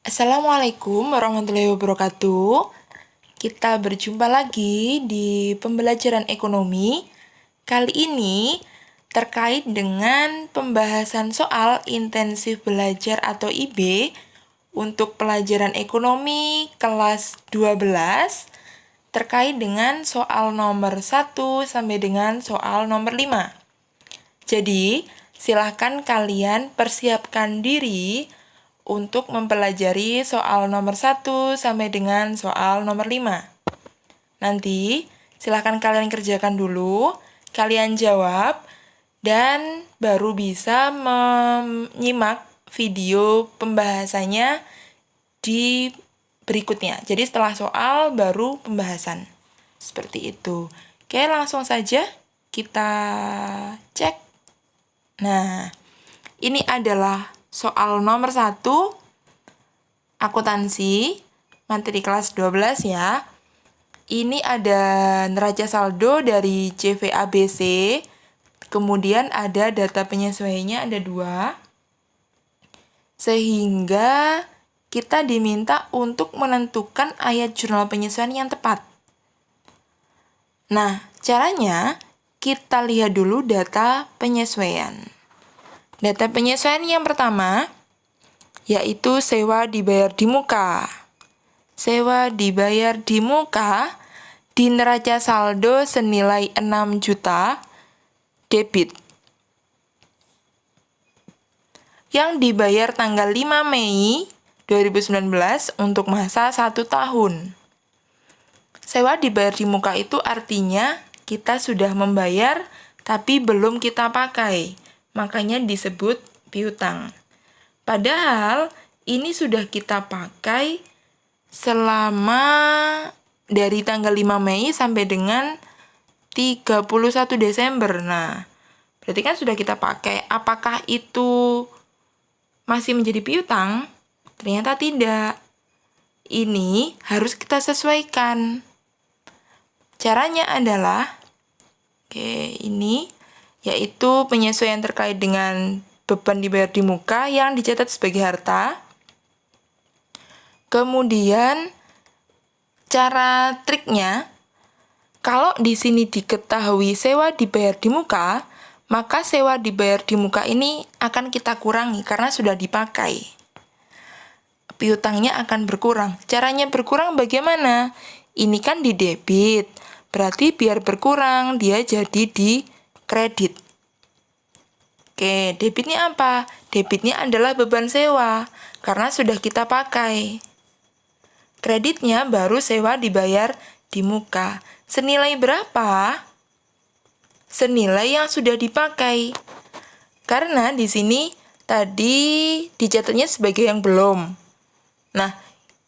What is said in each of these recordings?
Assalamualaikum warahmatullahi wabarakatuh. Kita berjumpa lagi di pembelajaran ekonomi. Kali ini terkait dengan pembahasan soal intensif belajar atau IB untuk pelajaran ekonomi kelas 12 terkait dengan soal nomor 1 sampai dengan soal nomor 5. Jadi, silahkan kalian persiapkan diri untuk mempelajari soal nomor 1 sampai dengan soal nomor 5. Nanti, silahkan kalian kerjakan dulu, kalian jawab, dan baru bisa menyimak video pembahasannya di berikutnya. Jadi setelah soal, baru pembahasan. Seperti itu. Oke, langsung saja kita cek. Nah, ini adalah soal nomor 1, akuntansi, materi kelas 12 ya. Ini ada neraca saldo dari CVABC, kemudian ada data penyesuaiannya ada 2, sehingga kita diminta untuk menentukan ayat jurnal penyesuaian yang tepat. Nah, caranya kita lihat dulu data penyesuaian. Data penyesuaian yang pertama, yaitu sewa dibayar di muka. Sewa dibayar di muka di neraca saldo senilai 6 juta debit. Yang dibayar tanggal 5 Mei 2019 untuk masa 1 tahun. Sewa dibayar di muka itu artinya kita sudah membayar tapi belum kita pakai. Makanya disebut piutang. Padahal ini sudah kita pakai selama dari tanggal 5 Mei sampai dengan 31 Desember. Nah, berarti kan sudah kita pakai. Apakah itu masih menjadi piutang? Ternyata tidak. Ini harus kita sesuaikan. Caranya adalah, ini yaitu penyesuaian terkait dengan beban dibayar di muka yang dicatat sebagai harta. Kemudian cara triknya, kalau di sini diketahui sewa dibayar di muka, maka sewa dibayar di muka ini akan kita kurangi karena sudah dipakai. Piutangnya akan berkurang. Caranya berkurang bagaimana? Ini kan di debit, berarti biar berkurang dia jadi di kredit. Oke, debitnya apa? Debitnya adalah beban sewa, karena sudah kita pakai. Kreditnya baru sewa dibayar di muka. Senilai berapa? Senilai yang sudah dipakai. Karena di sini tadi dicatatnya sebagai yang belum. Nah,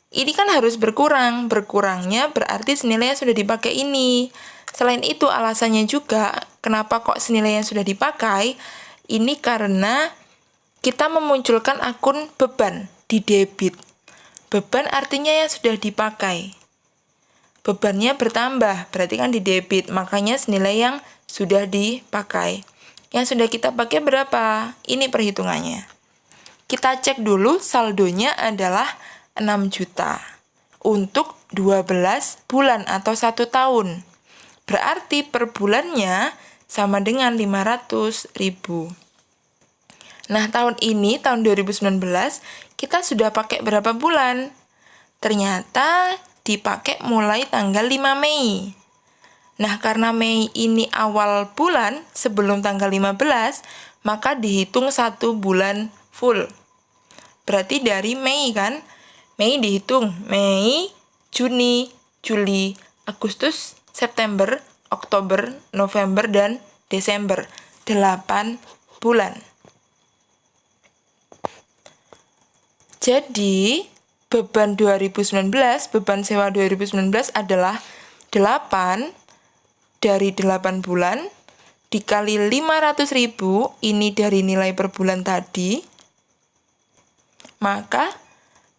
ini kan harus berkurang. Berkurangnya berarti senilai yang sudah dipakai ini. Selain itu alasannya juga kenapa kok senilai yang sudah dipakai, ini karena kita memunculkan akun beban di debit. Beban artinya yang sudah dipakai. Bebannya bertambah, berarti kan di debit, makanya senilai yang sudah dipakai. Yang sudah kita pakai berapa? Ini perhitungannya. Kita cek dulu saldonya adalah 6 juta untuk 12 bulan atau 1 tahun. Berarti per bulannya sama dengan 500.000. Nah, tahun ini, tahun 2019, kita sudah pakai berapa bulan? Ternyata dipakai mulai tanggal 5 Mei. Nah, karena Mei ini awal bulan, sebelum tanggal 15, maka dihitung 1 bulan full. Berarti dari Mei kan? Mei dihitung, Mei, Juni, Juli, Agustus, September, Oktober, November, dan Desember. 8 bulan. Jadi, beban 2019, beban sewa 2019 adalah 8 dari 8 bulan dikali 500.000, ini dari nilai per bulan tadi. Maka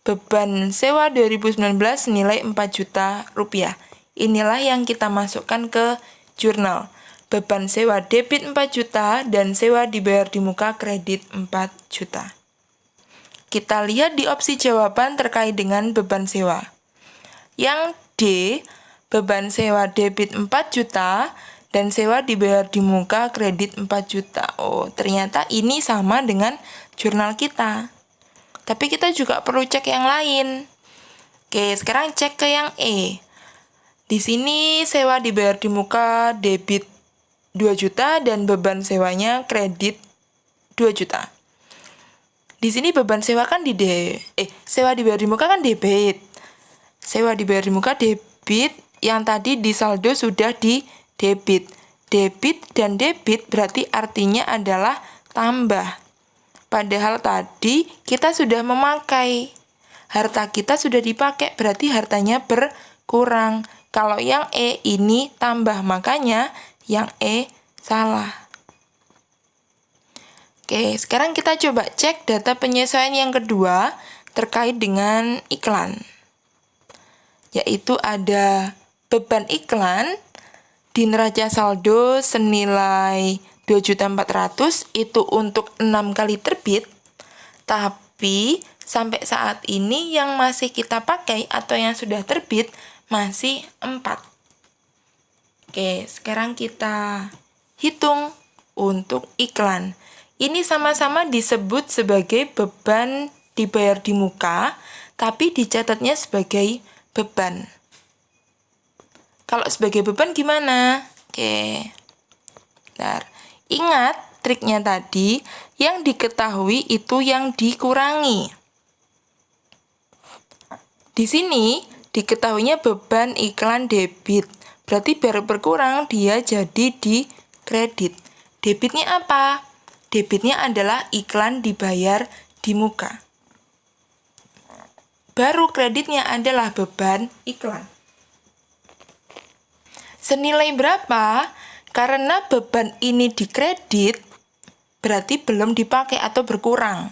beban sewa 2019 nilai 4 juta rupiah. Inilah yang kita masukkan ke jurnal. Beban sewa debit 4 juta dan sewa dibayar di muka kredit 4 juta. Kita lihat di opsi jawaban terkait dengan beban sewa. Yang D, beban sewa debit 4 juta dan sewa dibayar di muka kredit 4 juta. Oh, ternyata ini sama dengan jurnal kita. Tapi kita juga perlu cek yang lain. Oke, sekarang cek ke yang E. Di sini sewa dibayar di muka debit 2 juta dan beban sewanya kredit 2 juta. Di sini beban sewa kan sewa dibayar di muka kan debit. Sewa dibayar di muka debit, yang tadi di saldo sudah di debit. Debit dan debit berarti artinya adalah tambah. Padahal tadi kita sudah memakai. Harta kita sudah dipakai, berarti hartanya berkurang. Kalau yang E ini tambah, makanya yang E salah. Oke, sekarang kita coba cek data penyesuaian yang kedua terkait dengan iklan. Yaitu ada beban iklan di neraca saldo senilai 2.400.000 itu untuk 6 kali terbit. Tapi sampai saat ini yang masih kita pakai atau yang sudah terbit masih 4. Oke, sekarang kita hitung untuk iklan. Ini sama-sama disebut sebagai beban dibayar di muka, tapi dicatatnya sebagai beban. Kalau sebagai beban gimana? Oke. Bentar. Ingat triknya tadi, yang diketahui itu yang dikurangi. Di sini diketahuinya beban iklan debit. Berarti biar berkurang dia jadi di kredit. Debitnya apa? Debitnya adalah iklan dibayar di muka. Baru kreditnya adalah beban iklan. Senilai berapa? Karena beban ini dikredit, berarti belum dipakai atau berkurang.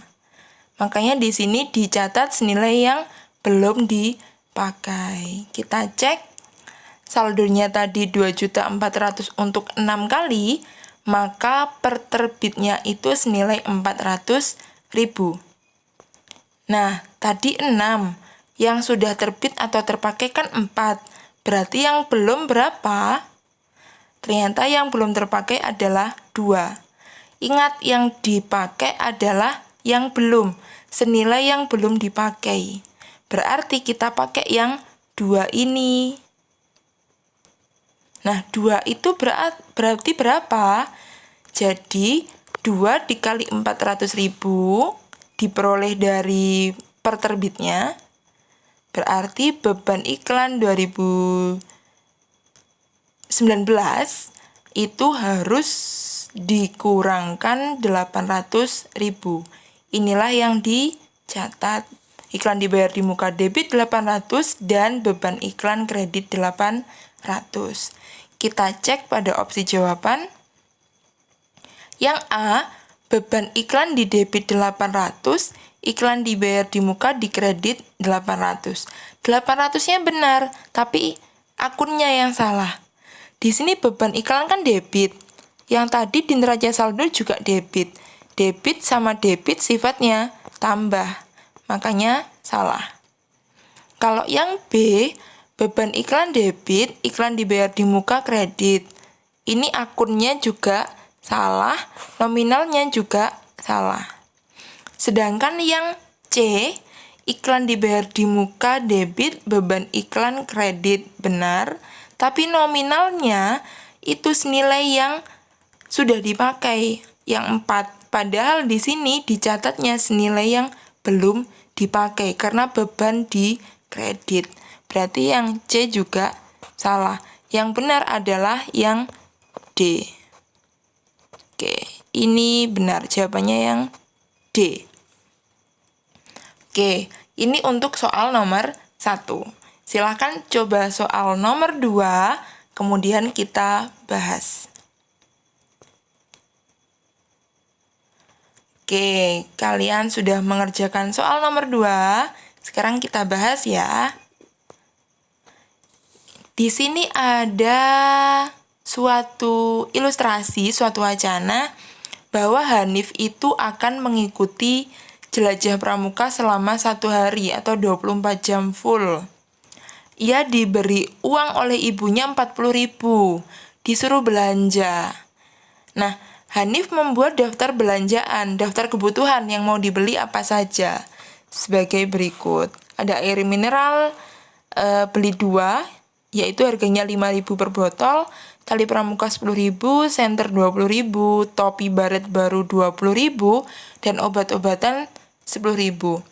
Makanya di sini dicatat senilai yang belum dipakai. Kita cek saldonya tadi 2.400.000 untuk 6 kali, maka per terbitnya itu senilai 400.000. Nah, tadi 6. Yang sudah terbit atau terpakai kan 4. Berarti yang belum berapa? Ternyata yang belum terpakai adalah 2. Ingat, yang dipakai adalah yang belum. Senilai yang belum dipakai. Berarti kita pakai yang 2 ini. Nah, 2 itu berarti berapa? Jadi, 2 dikali 400.000 diperoleh dari per terbitnya. Berarti beban iklan 2019 itu harus dikurangkan 800.000. Inilah yang dicatat. Iklan dibayar di muka debit 800 dan beban iklan kredit 800. Kita cek pada opsi jawaban. Yang A, beban iklan di debit 800, iklan dibayar di muka di kredit 800. 800-nya benar, tapi akunnya yang salah. Di sini beban iklan kan debit. Yang tadi di neraca saldo juga debit. Debit sama debit sifatnya tambah. Makanya salah. Kalau yang B, beban iklan debit, iklan dibayar di muka kredit. Ini akunnya juga salah, nominalnya juga salah. Sedangkan yang C, iklan dibayar di muka debit, beban iklan kredit benar, tapi nominalnya itu senilai yang sudah dipakai, yang 4. Padahal di sini dicatatnya senilai yang belum dipakai karena beban di kredit. Berarti yang C juga salah. Yang benar adalah yang D. Oke, ini benar. Jawabannya yang D. Oke, ini untuk soal nomor 1. Silahkan coba soal nomor 2, kemudian kita bahas. Oke, kalian sudah mengerjakan soal nomor 2. Sekarang kita bahas ya. Di sini ada suatu ilustrasi, suatu wacana bahwa Hanif itu akan mengikuti jelajah pramuka selama 1 hari atau 24 jam full. Ia diberi uang oleh ibunya 40.000, disuruh belanja. Nah, Hanif membuat daftar belanjaan, daftar kebutuhan yang mau dibeli apa saja. Sebagai berikut. Ada air mineral, beli 2, yaitu harganya 5.000 per botol, tali pramuka 10.000, senter 20.000, topi baret baru 20.000, dan obat-obatan 10.000.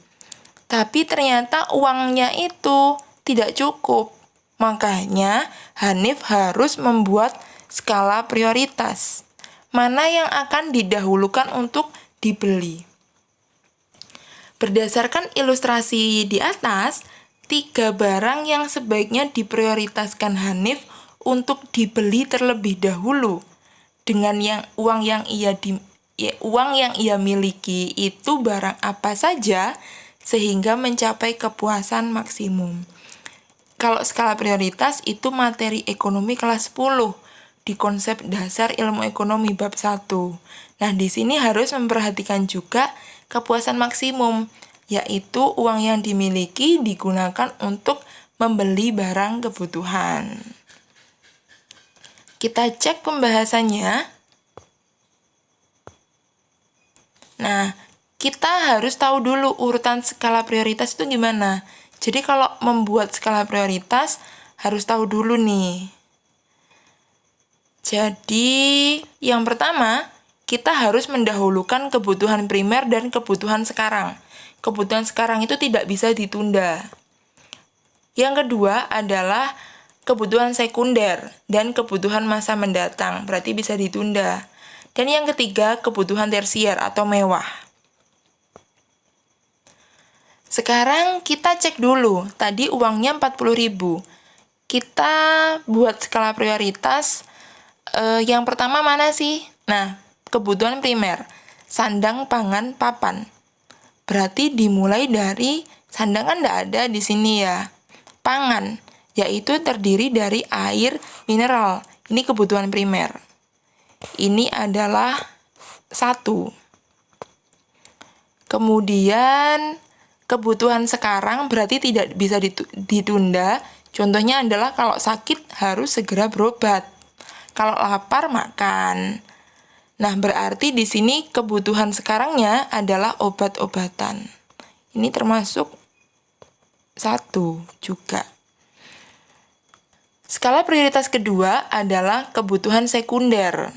Tapi ternyata uangnya itu tidak cukup. Makanya Hanif harus membuat skala prioritas. Mana yang akan didahulukan untuk dibeli? Berdasarkan ilustrasi di atas, 3 barang yang sebaiknya diprioritaskan Hanif untuk dibeli terlebih dahulu dengan uang yang ia miliki itu barang apa saja sehingga mencapai kepuasan maksimum. Kalau skala prioritas itu materi ekonomi kelas 10 di konsep dasar ilmu ekonomi bab 1. Nah, di sini harus memperhatikan juga kepuasan maksimum, yaitu uang yang dimiliki digunakan untuk membeli barang kebutuhan. Kita cek pembahasannya. Nah, kita harus tahu dulu urutan skala prioritas itu gimana. Jadi kalau membuat skala prioritas harus tahu dulu nih. Jadi, yang pertama, kita harus mendahulukan kebutuhan primer dan kebutuhan sekarang. Kebutuhan sekarang itu tidak bisa ditunda. Yang kedua adalah kebutuhan sekunder dan kebutuhan masa mendatang, berarti bisa ditunda. Dan yang ketiga, kebutuhan tersier atau mewah. Sekarang kita cek dulu, tadi uangnya 40.000. Kita buat skala prioritas, yang pertama mana sih? Nah, kebutuhan primer, sandang, pangan, papan. Berarti dimulai dari sandang kan nggak ada di sini ya. Pangan, yaitu terdiri dari air mineral. Ini kebutuhan primer. Ini adalah 1. Kemudian kebutuhan sekarang berarti tidak bisa ditunda. Contohnya adalah kalau sakit harus segera berobat. Kalau lapar makan. Nah, berarti di sini kebutuhan sekarangnya adalah obat-obatan. Ini termasuk 1 juga. Skala prioritas kedua adalah kebutuhan sekunder.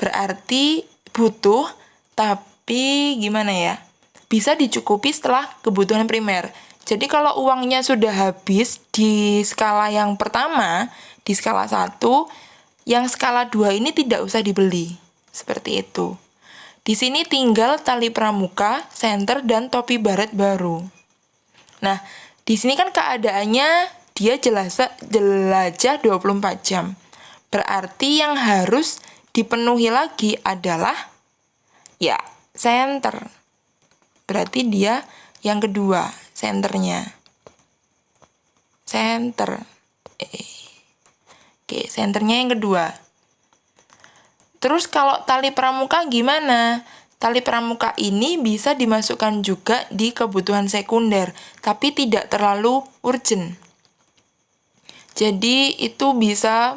Berarti butuh, tapi gimana ya? Bisa dicukupi setelah kebutuhan primer. Jadi kalau uangnya sudah habis di skala yang pertama, di skala 1, yang skala 2 ini tidak usah dibeli. Seperti itu. Di sini tinggal tali pramuka, senter, dan topi baret baru. Nah, di sini kan keadaannya dia jelajah 24 jam. Berarti yang harus dipenuhi lagi adalah ya senter. Berarti dia yang kedua, senternya. Senter. Oke, senternya yang kedua. Terus kalau tali pramuka gimana? Tali pramuka ini bisa dimasukkan juga di kebutuhan sekunder, tapi tidak terlalu urgent. Jadi itu bisa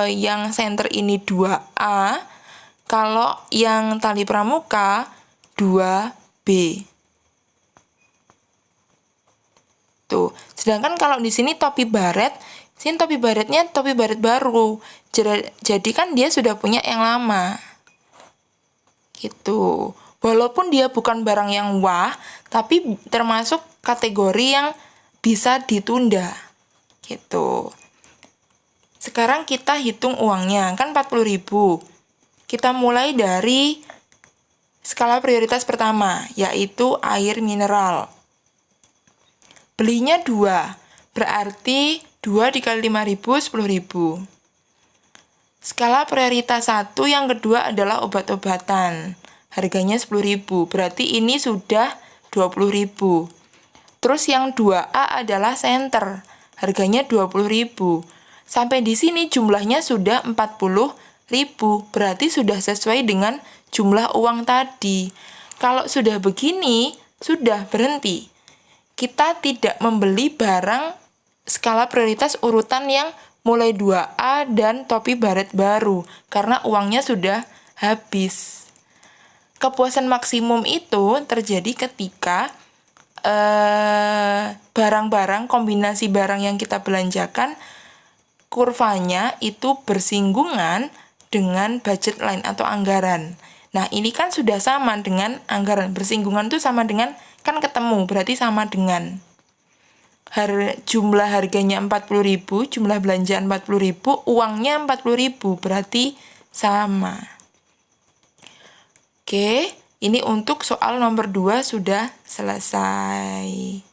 yang senter ini 2A, kalau yang tali pramuka 2B. Tuh. Sedangkan kalau di sini topi baret, sini topi baretnya topi baret baru. Jadi kan dia sudah punya yang lama. Gitu. Walaupun dia bukan barang yang wah, tapi termasuk kategori yang bisa ditunda. Gitu. Sekarang kita hitung uangnya, kan 40.000. Kita mulai dari skala prioritas pertama, yaitu air mineral. Belinya 2, berarti 2 dikali 5.000, 10.000. Skala prioritas 1 yang kedua adalah obat-obatan. Harganya 10.000, berarti ini sudah 20.000. Terus yang 2A adalah senter. Harganya 20.000. Sampai di sini jumlahnya sudah 40.000, berarti sudah sesuai dengan jumlah uang tadi. Kalau sudah begini, sudah berhenti. Kita tidak membeli barang skala prioritas urutan yang mulai 2A dan topi baret baru, karena uangnya sudah habis. Kepuasan maksimum itu terjadi ketika barang-barang, kombinasi barang yang kita belanjakan, kurvanya itu bersinggungan dengan budget line atau anggaran. Nah, ini kan sudah sama dengan anggaran. Bersinggungan itu sama dengan, kan ketemu, berarti sama dengan. Jumlah harganya 40.000, jumlah belanjaan 40.000, uangnya 40.000, berarti sama. Oke, ini untuk soal nomor 2 sudah selesai.